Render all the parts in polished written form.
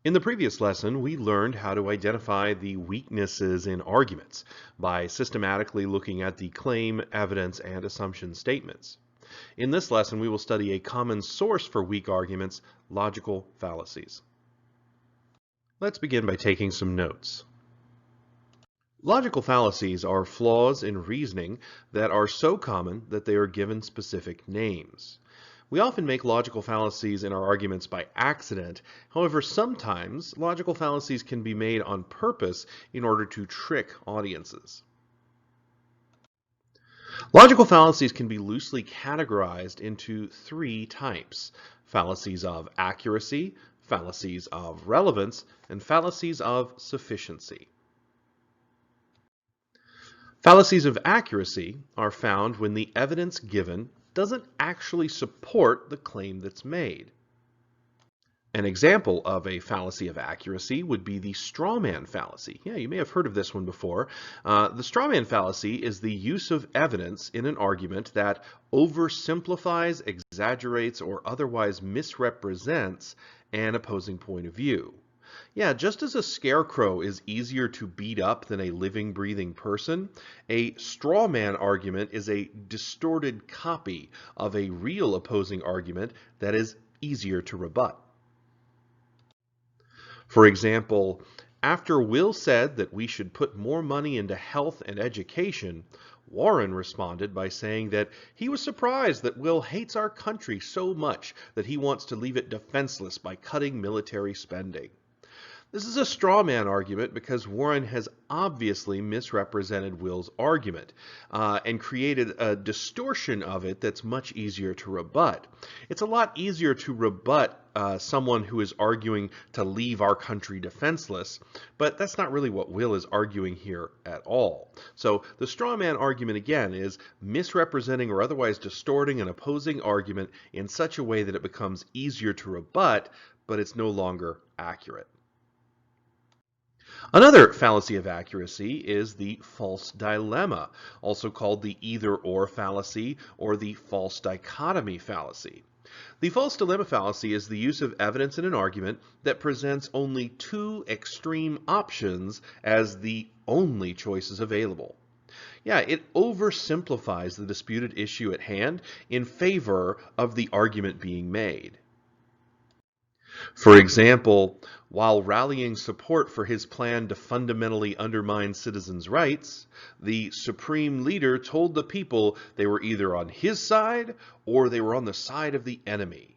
In the previous lesson, we learned how to identify the weaknesses in arguments by systematically looking at the claim, evidence, and assumption statements. In this lesson, we will study a common source for weak arguments, logical fallacies. Let's begin by taking some notes. Logical fallacies are flaws in reasoning that are so common that they are given specific names. We often make logical fallacies in our arguments by accident. However, sometimes logical fallacies can be made on purpose in order to trick audiences. Logical fallacies can be loosely categorized into three types: fallacies of accuracy, fallacies of relevance, and fallacies of sufficiency. Fallacies of accuracy are found when the evidence given doesn't actually support the claim that's made. An example of a fallacy of accuracy would be the straw man fallacy. Yeah, you may have heard of this one before. The straw man fallacy is the use of evidence in an argument that oversimplifies, exaggerates, or otherwise misrepresents an opposing point of view. Yeah, just as a scarecrow is easier to beat up than a living, breathing person, a straw man argument is a distorted copy of a real opposing argument that is easier to rebut. For example, after Will said that we should put more money into health and education, Warren responded by saying that he was surprised that Will hates our country so much that he wants to leave it defenseless by cutting military spending. This is a straw man argument because Warren has obviously misrepresented Will's argument and created a distortion of it that's much easier to rebut. It's a lot easier to rebut someone who is arguing to leave our country defenseless, but that's not really what Will is arguing here at all. So the straw man argument, again, is misrepresenting or otherwise distorting an opposing argument in such a way that it becomes easier to rebut, but it's no longer accurate. Another fallacy of accuracy is the false dilemma, also called the either-or fallacy or the false dichotomy fallacy. The false dilemma fallacy is the use of evidence in an argument that presents only two extreme options as the only choices available. Yeah, it oversimplifies the disputed issue at hand in favor of the argument being made. For example, while rallying support for his plan to fundamentally undermine citizens' rights, the supreme leader told the people they were either on his side or they were on the side of the enemy.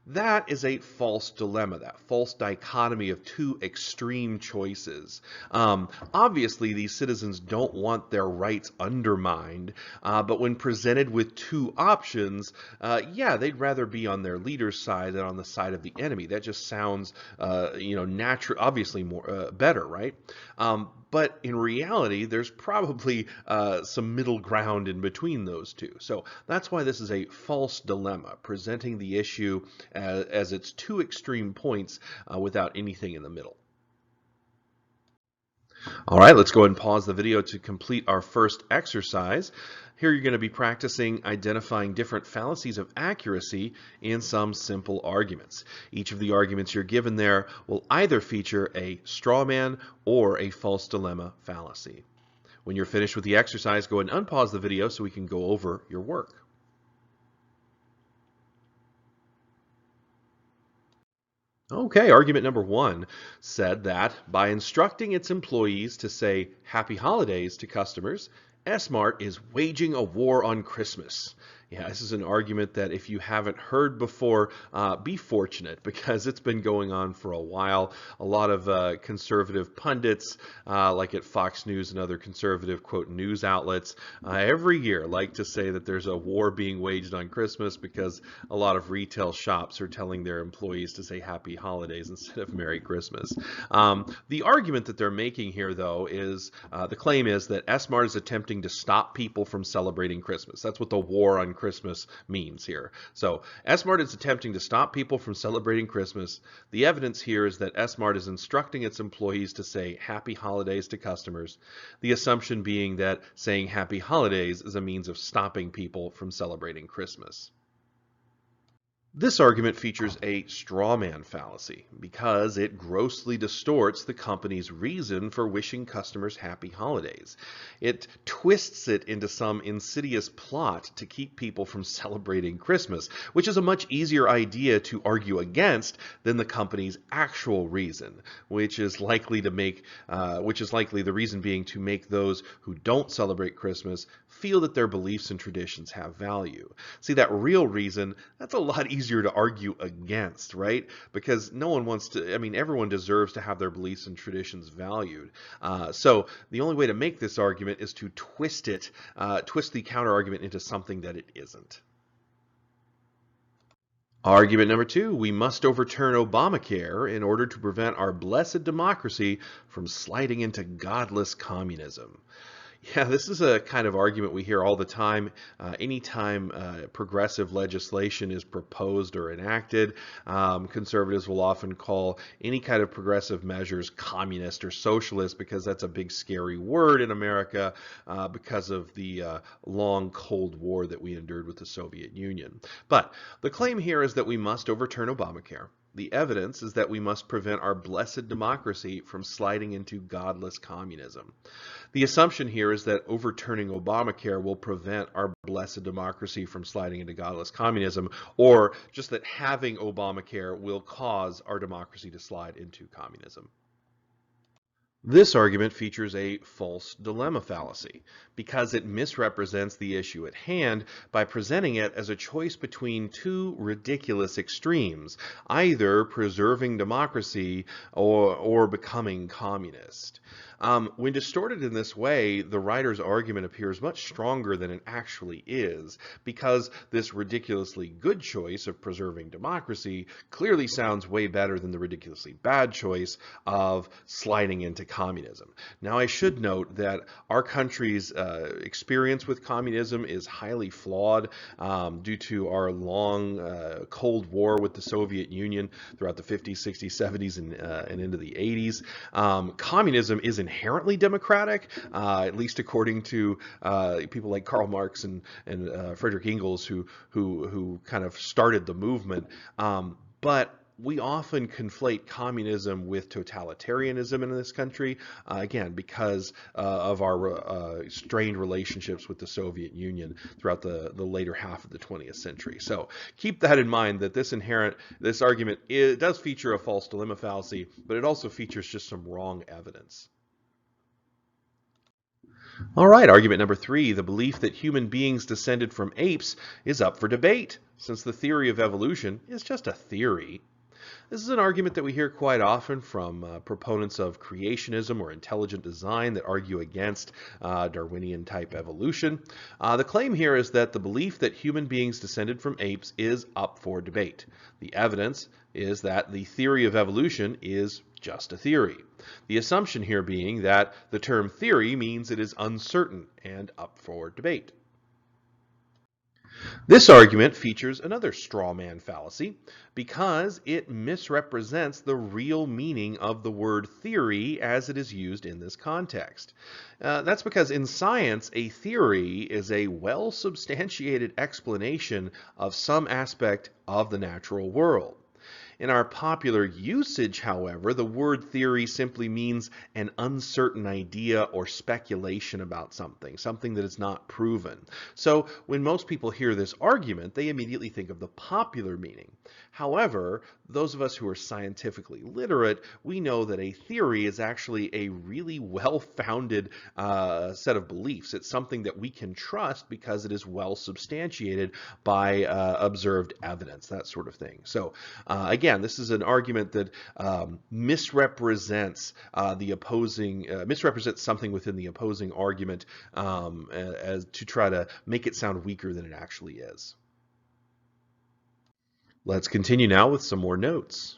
That is a false dilemma, that false dichotomy of two extreme choices. Obviously, these citizens don't want their rights undermined, but when presented with two options, yeah, they'd rather be on their leader's side than on the side of the enemy. That just sounds, natural, obviously more better, right? But in reality, there's probably some middle ground in between those two. So that's why this is a false dilemma, presenting the issue as its two extreme points without anything in the middle. All right, let's go ahead and pause the video to complete our first exercise. Here you're going to be practicing identifying different fallacies of accuracy in some simple arguments. Each of the arguments you're given there will either feature a straw man or a false dilemma fallacy. When you're finished with the exercise, go ahead and unpause the video so we can go over your work. Okay, argument number one said that by instructing its employees to say Happy Holidays to customers, S-Mart is waging a war on Christmas. Yeah, this is an argument that if you haven't heard before, be fortunate because it's been going on for a while. A lot of conservative pundits, like at Fox News and other conservative, quote, news outlets, every year like to say that there's a war being waged on Christmas because a lot of retail shops are telling their employees to say Happy Holidays instead of Merry Christmas. The argument that they're making here, though, is the claim is that S-Mart is attempting to stop people from celebrating Christmas. That's what the war on Christmas means here. So S-Mart is attempting to stop people from celebrating Christmas. The evidence here is that S-Mart is instructing its employees to say Happy Holidays to customers, the assumption being that saying Happy Holidays is a means of stopping people from celebrating Christmas. This argument features a straw man fallacy because it grossly distorts the company's reason for wishing customers happy holidays. It twists it into some insidious plot to keep people from celebrating Christmas, which is a much easier idea to argue against than the company's actual reason, which is likely the reason being to make those who don't celebrate Christmas feel that their beliefs and traditions have value. See, that real reason, that's a lot easier to argue against, right? Because no one wants to, I mean, everyone deserves to have their beliefs and traditions valued. So the only way to make this argument is to twist the counter argument into something that it isn't. Argument number 2, we must overturn Obamacare in order to prevent our blessed democracy from sliding into godless communism. Yeah, this is a kind of argument we hear all the time. Anytime progressive legislation is proposed or enacted, conservatives will often call any kind of progressive measures communist or socialist because that's a big scary word in America because of the long Cold War that we endured with the Soviet Union. But the claim here is that we must overturn Obamacare. The evidence is that we must prevent our blessed democracy from sliding into godless communism. The assumption here is that overturning Obamacare will prevent our blessed democracy from sliding into godless communism, or just that having Obamacare will cause our democracy to slide into communism. This argument features a false dilemma fallacy because it misrepresents the issue at hand by presenting it as a choice between two ridiculous extremes, either preserving democracy or becoming communist. When distorted in this way, the writer's argument appears much stronger than it actually is because this ridiculously good choice of preserving democracy clearly sounds way better than the ridiculously bad choice of sliding into communism. Now, I should note that our country's experience with communism is highly flawed due to our long Cold War with the Soviet Union throughout the 50s, 60s, 70s, and into the 80s. Communism is inherently democratic, at least according to people like Karl Marx and Friedrich Engels, who kind of started the movement. But we often conflate communism with totalitarianism in this country, again, because of our strained relationships with the Soviet Union throughout the later half of the 20th century. So keep that in mind, that this argument does feature a false dilemma fallacy, but it also features just some wrong evidence. All right, argument number 3, the belief that human beings descended from apes is up for debate, since the theory of evolution is just a theory. This is an argument that we hear quite often from proponents of creationism or intelligent design that argue against Darwinian-type evolution. The claim here is that the belief that human beings descended from apes is up for debate. The evidence is that the theory of evolution is just a theory. The assumption here being that the term theory means it is uncertain and up for debate. This argument features another straw man fallacy because it misrepresents the real meaning of the word theory as it is used in this context. That's because in science, a theory is a well-substantiated explanation of some aspect of the natural world. In our popular usage, however, the word theory simply means an uncertain idea or speculation about something that is not proven. So when most people hear this argument, they immediately think of the popular meaning. However, those of us who are scientifically literate, we know that a theory is actually a really well-founded set of beliefs. It's something that we can trust because it is well substantiated by observed evidence, that sort of thing. So again, this is an argument that misrepresents something within the opposing argument as to try to make it sound weaker than it actually is. Let's continue now with some more notes.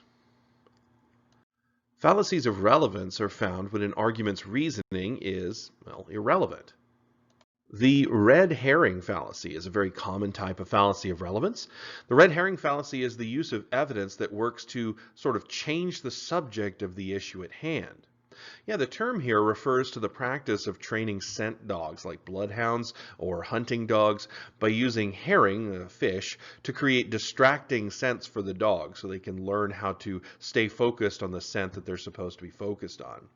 Fallacies of relevance are found when an argument's reasoning is, well, irrelevant. The red herring fallacy is a very common type of fallacy of relevance. The red herring fallacy is the use of evidence that works to sort of change the subject of the issue at hand. Yeah, the term here refers to the practice of training scent dogs like bloodhounds or hunting dogs by using herring, a fish, to create distracting scents for the dog so they can learn how to stay focused on the scent that they're supposed to be focused on.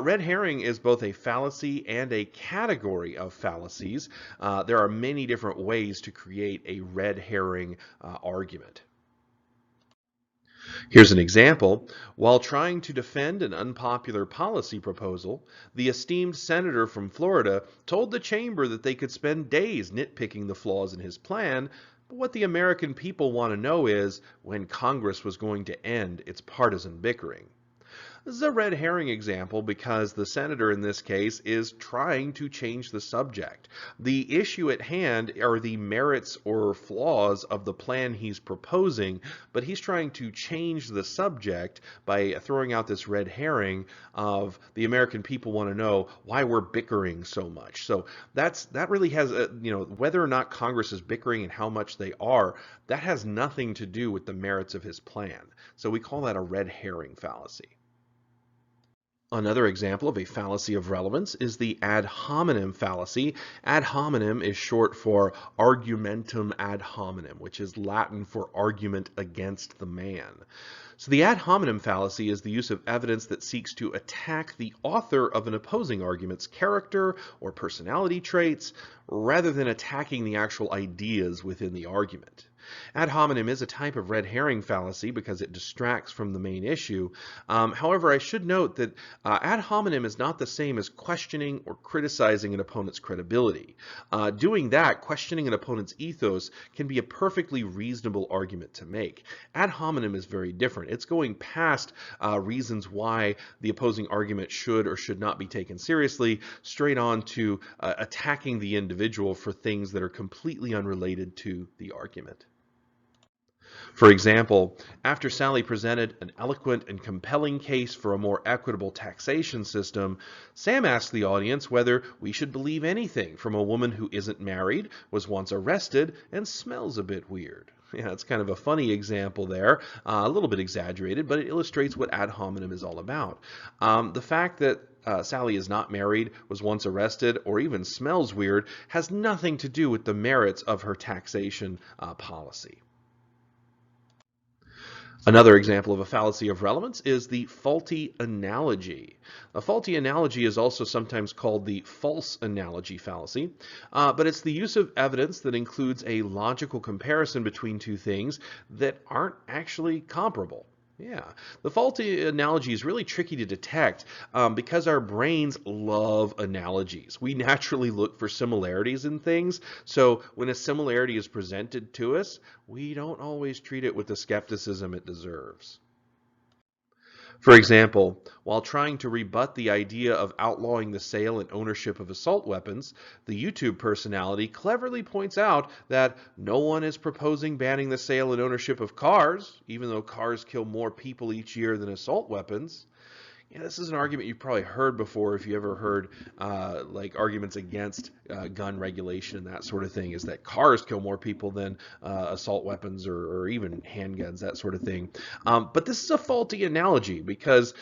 Red herring is both a fallacy and a category of fallacies. There are many different ways to create a red herring argument. Here's an example. While trying to defend an unpopular policy proposal, the esteemed senator from Florida told the chamber that they could spend days nitpicking the flaws in his plan, but what the American people want to know is when Congress was going to end its partisan bickering. This is a red herring example because the senator in this case is trying to change the subject. The issue at hand are the merits or flaws of the plan he's proposing, but he's trying to change the subject by throwing out this red herring of the American people want to know why we're bickering so much. So that really has whether or not Congress is bickering and how much they are, that has nothing to do with the merits of his plan. So we call that a red herring fallacy. Another example of a fallacy of relevance is the ad hominem fallacy. Ad hominem is short for argumentum ad hominem, which is Latin for argument against the man. So the ad hominem fallacy is the use of evidence that seeks to attack the author of an opposing argument's character or personality traits rather than attacking the actual ideas within the argument. Ad hominem is a type of red herring fallacy because it distracts from the main issue. However, I should note that ad hominem is not the same as questioning or criticizing an opponent's credibility. Doing that, questioning an opponent's ethos, can be a perfectly reasonable argument to make. Ad hominem is very different. It's going past reasons why the opposing argument should or should not be taken seriously, straight on to attacking the individual for things that are completely unrelated to the argument. For example, after Sally presented an eloquent and compelling case for a more equitable taxation system, Sam asked the audience whether we should believe anything from a woman who isn't married, was once arrested, and smells a bit weird. Yeah, it's kind of a funny example there, a little bit exaggerated, but it illustrates what ad hominem is all about. The fact that Sally is not married, was once arrested, or even smells weird has nothing to do with the merits of her taxation policy. Another example of a fallacy of relevance is the faulty analogy. A faulty analogy is also sometimes called the false analogy fallacy, but it's the use of evidence that includes a logical comparison between two things that aren't actually comparable. Yeah, the faulty analogy is really tricky to detect because our brains love analogies. We naturally look for similarities in things, so when a similarity is presented to us, we don't always treat it with the skepticism it deserves. For example, while trying to rebut the idea of outlawing the sale and ownership of assault weapons, the YouTube personality cleverly points out that no one is proposing banning the sale and ownership of cars, even though cars kill more people each year than assault weapons. Yeah, this is an argument you've probably heard before if you ever heard like arguments against gun regulation and that sort of thing, is that cars kill more people than assault weapons or even handguns, that sort of thing. But this is a faulty analogy because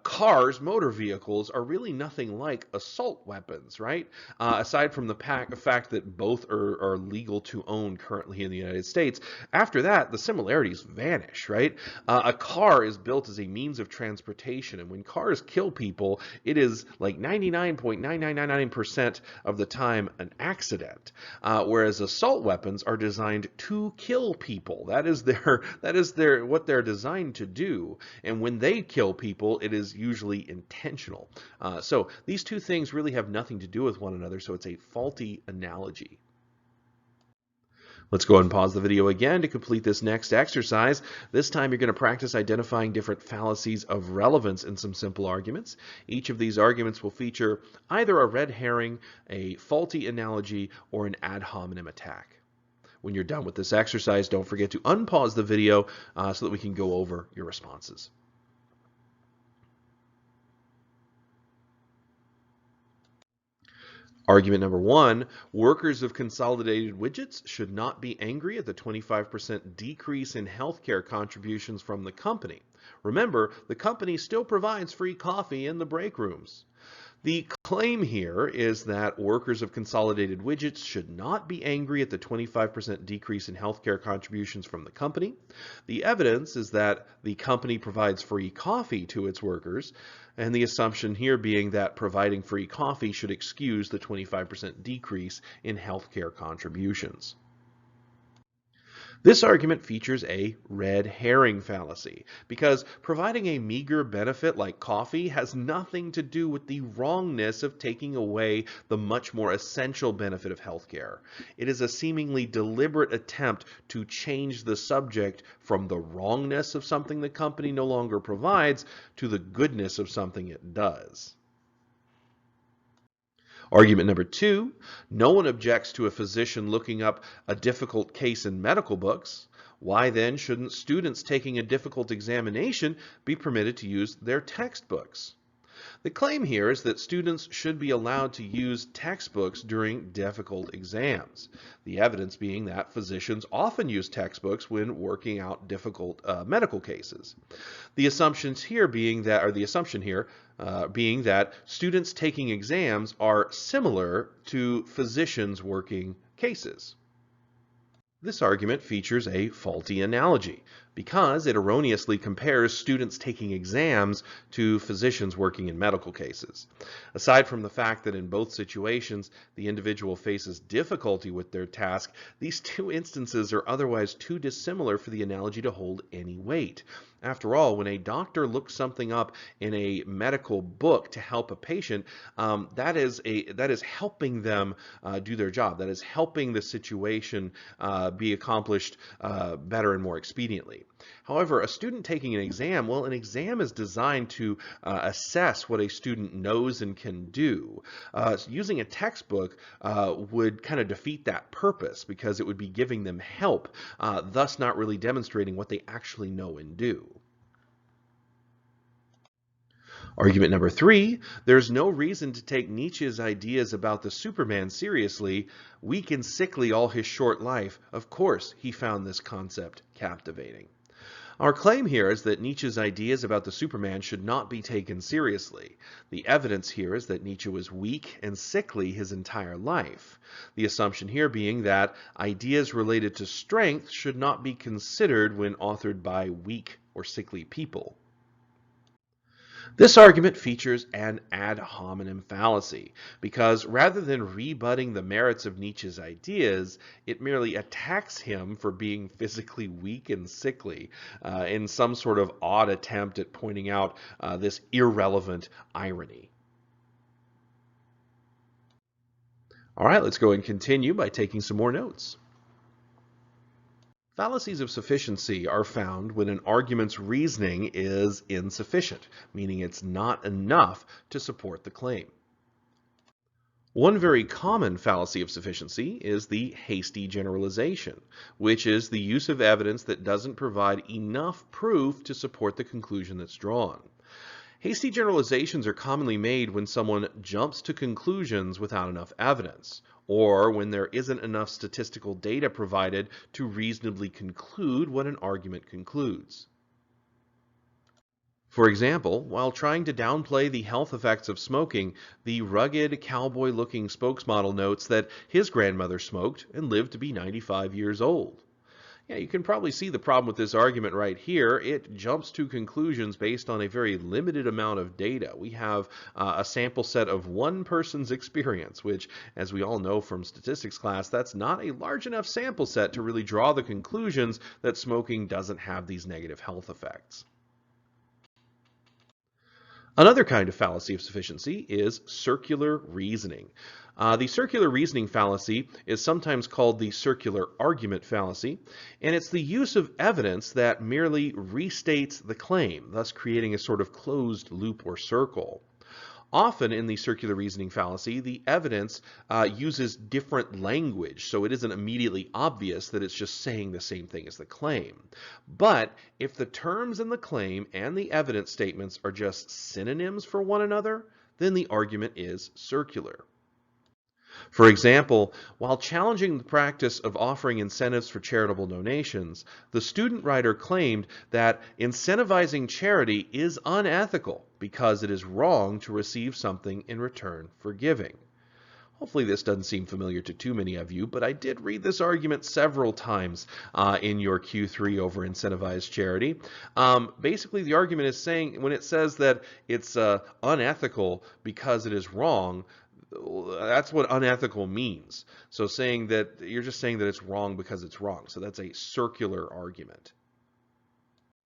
cars, motor vehicles, are really nothing like assault weapons, right? Aside from the fact that both are legal to own currently in the United States, after that, the similarities vanish, right? A car is built as a means of transportation, and when cars kill people, it is like 99.9999% of the time an accident. Whereas assault weapons are designed to kill people. That is what they're designed to do. And when they kill people, it is usually intentional. So these two things really have nothing to do with one another, so it's a faulty analogy. Let's go ahead and pause the video again to complete this next exercise. This time you're going to practice identifying different fallacies of relevance in some simple arguments. Each of these arguments will feature either a red herring, a faulty analogy, or an ad hominem attack. When you're done with this exercise, don't forget to unpause the video so that we can go over your responses. Argument number one, workers of consolidated widgets should not be angry at the 25% decrease in healthcare contributions from the company. Remember, the company still provides free coffee in the break rooms. The claim here is that workers of consolidated widgets should not be angry at the 25% decrease in healthcare contributions from the company. The evidence is that the company provides free coffee to its workers, and the assumption here being that providing free coffee should excuse the 25% decrease in healthcare contributions. This argument features a red herring fallacy because providing a meager benefit like coffee has nothing to do with the wrongness of taking away the much more essential benefit of healthcare. It is a seemingly deliberate attempt to change the subject from the wrongness of something the company no longer provides to the goodness of something it does. Argument number two, no one objects to a physician looking up a difficult case in medical books. Why then shouldn't students taking a difficult examination be permitted to use their textbooks? The claim here is that students should be allowed to use textbooks during difficult exams. The evidence being that physicians often use textbooks when working out difficult medical cases. The assumptions here being that, or the assumption here being that students taking exams are similar to physicians working cases. This argument features a faulty analogy because it erroneously compares students taking exams to physicians working in medical cases. Aside from the fact that in both situations the individual faces difficulty with their task, these two instances are otherwise too dissimilar for the analogy to hold any weight. After all, when a doctor looks something up in a medical book to help a patient, that is helping them do their job. That is helping the situation be accomplished better and more expediently. However, a student taking an exam, well, an exam is designed to assess what a student knows and can do. Using a textbook would kind of defeat that purpose because it would be giving them help, thus not really demonstrating what they actually know and do. Argument number three, there's no reason to take Nietzsche's ideas about the Superman seriously. Weak and sickly all his short life, of course he found this concept captivating. Our claim here is that Nietzsche's ideas about the Superman should not be taken seriously. The evidence here is that Nietzsche was weak and sickly his entire life. The assumption here being that ideas related to strength should not be considered when authored by weak or sickly people. This argument features an ad hominem fallacy because rather than rebutting the merits of Nietzsche's ideas, it merely attacks him for being physically weak and sickly in some sort of odd attempt at pointing out this irrelevant irony. All right, let's go and continue by taking some more notes. Fallacies of sufficiency are found when an argument's reasoning is insufficient, meaning it's not enough to support the claim. One very common fallacy of sufficiency is the hasty generalization, which is the use of evidence that doesn't provide enough proof to support the conclusion that's drawn. Hasty generalizations are commonly made when someone jumps to conclusions without enough evidence, or when there isn't enough statistical data provided to reasonably conclude what an argument concludes. For example, while trying to downplay the health effects of smoking, the rugged, cowboy-looking spokesmodel notes that his grandmother smoked and lived to be 95 years old. Yeah, you can probably see the problem with this argument right here. It jumps to conclusions based on a very limited amount of data. We have a sample set of one person's experience, which, as we all know from statistics class, that's not a large enough sample set to really draw the conclusions that smoking doesn't have these negative health effects. Another kind of fallacy of sufficiency is circular reasoning. The circular reasoning fallacy is sometimes called the circular argument fallacy, and it's the use of evidence that merely restates the claim, thus creating a sort of closed loop or circle. Often in the circular reasoning fallacy, the evidence uses different language, so it isn't immediately obvious that it's just saying the same thing as the claim. But if the terms in the claim and the evidence statements are just synonyms for one another, then the argument is circular. For example, while challenging the practice of offering incentives for charitable donations, the student writer claimed that incentivizing charity is unethical because it is wrong to receive something in return for giving. Hopefully this doesn't seem familiar to too many of you, but I did read this argument several times in your Q3 over incentivized charity. Basically, the argument is saying, when it says that it's unethical because it is wrong, that's what unethical means. So saying that, you're just saying that it's wrong because it's wrong. So that's a circular argument.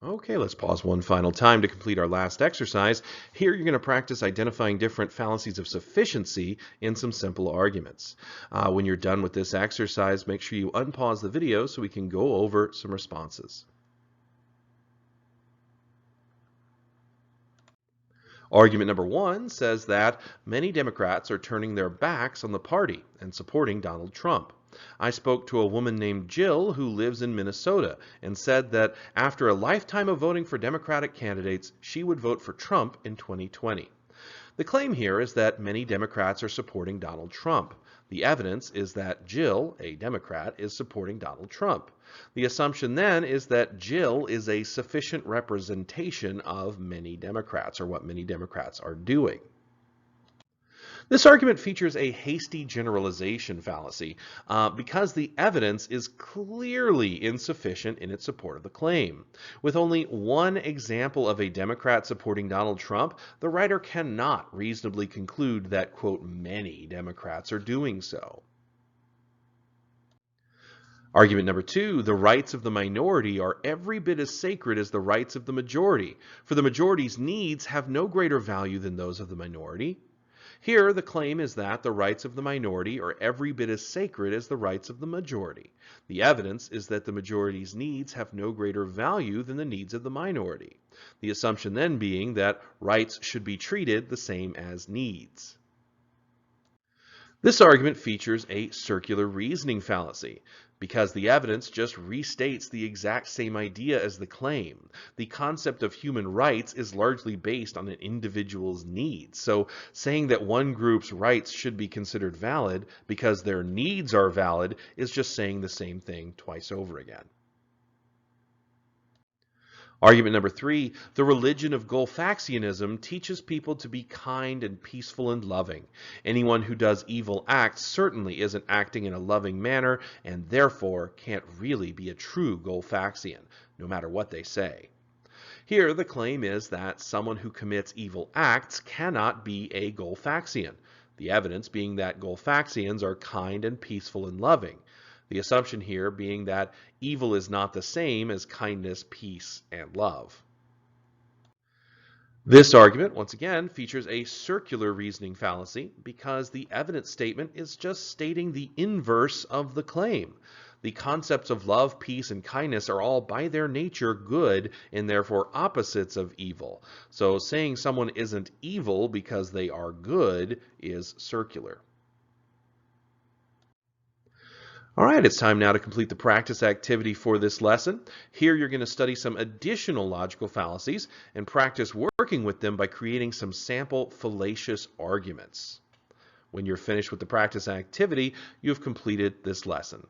Okay, let's pause one final time to complete our last exercise. Here you're going to practice identifying different fallacies of sufficiency in some simple arguments. When you're done with this exercise, make sure you unpause the video so we can go over some responses. Argument number 1 says that many Democrats are turning their backs on the party and supporting Donald Trump. I spoke to a woman named Jill who lives in Minnesota and said that after a lifetime of voting for Democratic candidates, she would vote for Trump in 2020. The claim here is that many Democrats are supporting Donald Trump. The evidence is that Jill, a Democrat, is supporting Donald Trump. The assumption then is that Jill is a sufficient representation of many Democrats, or what many Democrats are doing. This argument features a hasty generalization fallacy because the evidence is clearly insufficient in its support of the claim. With only one example of a Democrat supporting Donald Trump, the writer cannot reasonably conclude that, quote, many Democrats are doing so. Argument number 2, the rights of the minority are every bit as sacred as the rights of the majority, for the majority's needs have no greater value than those of the minority. Here, the claim is that the rights of the minority are every bit as sacred as the rights of the majority. The evidence is that the majority's needs have no greater value than the needs of the minority. The assumption then being that rights should be treated the same as needs. This argument features a circular reasoning fallacy because the evidence just restates the exact same idea as the claim. The concept of human rights is largely based on an individual's needs. So saying that one group's rights should be considered valid because their needs are valid is just saying the same thing twice over again. Argument number 3, the religion of Gulfaxianism teaches people to be kind and peaceful and loving. Anyone who does evil acts certainly isn't acting in a loving manner and therefore can't really be a true Gulfaxian, no matter what they say. Here, the claim is that someone who commits evil acts cannot be a Gulfaxian, the evidence being that Gulfaxians are kind and peaceful and loving. The assumption here being that evil is not the same as kindness, peace, and love. This argument, once again, features a circular reasoning fallacy because the evidence statement is just stating the inverse of the claim. The concepts of love, peace, and kindness are all by their nature good and therefore opposites of evil. So saying someone isn't evil because they are good is circular. All right, it's time now to complete the practice activity for this lesson. Here you're going to study some additional logical fallacies and practice working with them by creating some sample fallacious arguments. When you're finished with the practice activity, you've completed this lesson.